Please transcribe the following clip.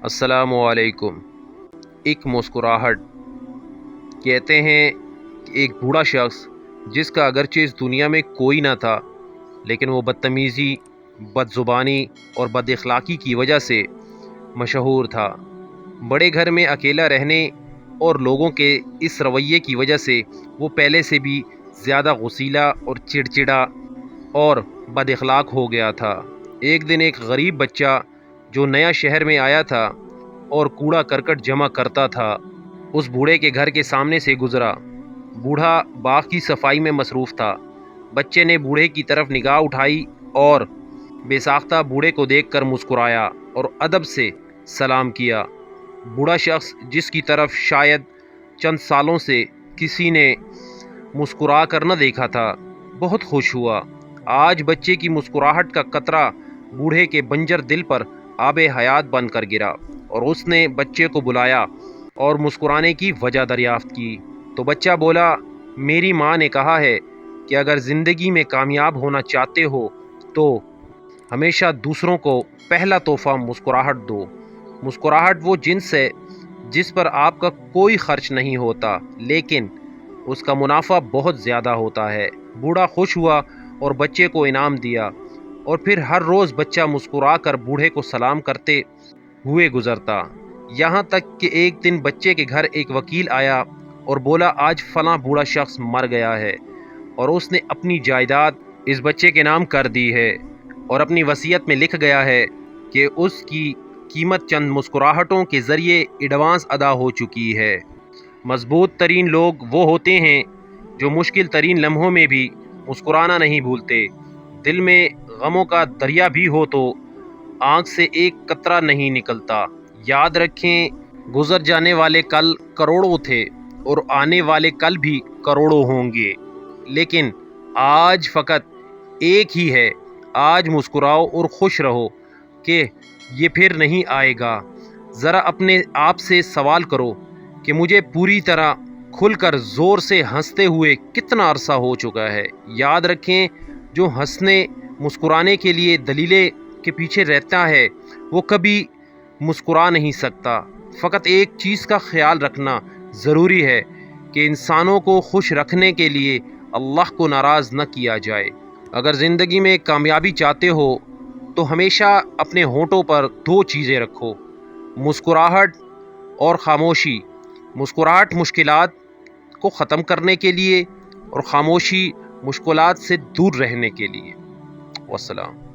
السلام علیکم۔ ایک مسکراہٹ۔ کہتے ہیں کہ ایک بوڑھا شخص جس کا اگرچہ اس دنیا میں کوئی نہ تھا، لیکن وہ بدتمیزی، بد زبانی اور بد اخلاقی کی وجہ سے مشہور تھا۔ بڑے گھر میں اکیلا رہنے اور لوگوں کے اس رویے کی وجہ سے وہ پہلے سے بھی زیادہ غصیلا اور چڑچڑا اور بد اخلاق ہو گیا تھا۔ ایک دن ایک غریب بچہ جو نیا شہر میں آیا تھا اور کوڑا کرکٹ جمع کرتا تھا، اس بوڑھے کے گھر کے سامنے سے گزرا۔ بوڑھا باغ کی صفائی میں مصروف تھا۔ بچے نے بوڑھے کی طرف نگاہ اٹھائی اور بے ساختہ بوڑھے کو دیکھ کر مسکرایا اور ادب سے سلام کیا۔ بوڑھا شخص جس کی طرف شاید چند سالوں سے کسی نے مسکرا کر نہ دیکھا تھا، بہت خوش ہوا۔ آج بچے کی مسکراہٹ کا قطرہ بوڑھے کے بنجر دل پر آب حیات بن کر گرا، اور اس نے بچے کو بلایا اور مسکرانے کی وجہ دریافت کی۔ تو بچہ بولا، میری ماں نے کہا ہے کہ اگر زندگی میں کامیاب ہونا چاہتے ہو تو ہمیشہ دوسروں کو پہلا تحفہ مسکراہٹ دو۔ مسکراہٹ وہ جنس ہے جس پر آپ کا کوئی خرچ نہیں ہوتا، لیکن اس کا منافع بہت زیادہ ہوتا ہے۔ بوڑھا خوش ہوا اور بچے کو انعام دیا، اور پھر ہر روز بچہ مسکرا کر بوڑھے کو سلام کرتے ہوئے گزرتا، یہاں تک کہ ایک دن بچے کے گھر ایک وکیل آیا اور بولا، آج فلاں بوڑھا شخص مر گیا ہے اور اس نے اپنی جائیداد اس بچے کے نام کر دی ہے، اور اپنی وصیت میں لکھ گیا ہے کہ اس کی قیمت چند مسکراہٹوں کے ذریعے ایڈوانس ادا ہو چکی ہے۔ مضبوط ترین لوگ وہ ہوتے ہیں جو مشکل ترین لمحوں میں بھی مسکرانا نہیں بھولتے۔ دل میں غموں کا دریا بھی ہو تو آنکھ سے ایک قطرہ نہیں نکلتا۔ یاد رکھیں، گزر جانے والے کل کروڑوں تھے اور آنے والے کل بھی کروڑوں ہوں گے، لیکن آج فقط ایک ہی ہے۔ آج مسکراؤ اور خوش رہو کہ یہ پھر نہیں آئے گا۔ ذرا اپنے آپ سے سوال کرو کہ مجھے پوری طرح کھل کر زور سے ہنستے ہوئے کتنا عرصہ ہو چکا ہے۔ یاد رکھیں، جو ہنسنے مسکرانے کے لیے دلیلیں کے پیچھے رہتا ہے وہ کبھی مسکرا نہیں سکتا۔ فقط ایک چیز کا خیال رکھنا ضروری ہے کہ انسانوں کو خوش رکھنے کے لیے اللہ کو ناراض نہ کیا جائے۔ اگر زندگی میں کامیابی چاہتے ہو تو ہمیشہ اپنے ہونٹوں پر دو چیزیں رکھو، مسکراہٹ اور خاموشی۔ مسکراہٹ مشکلات کو ختم کرنے کے لیے اور خاموشی مشکلات سے دور رہنے کے لیے۔ والسلام۔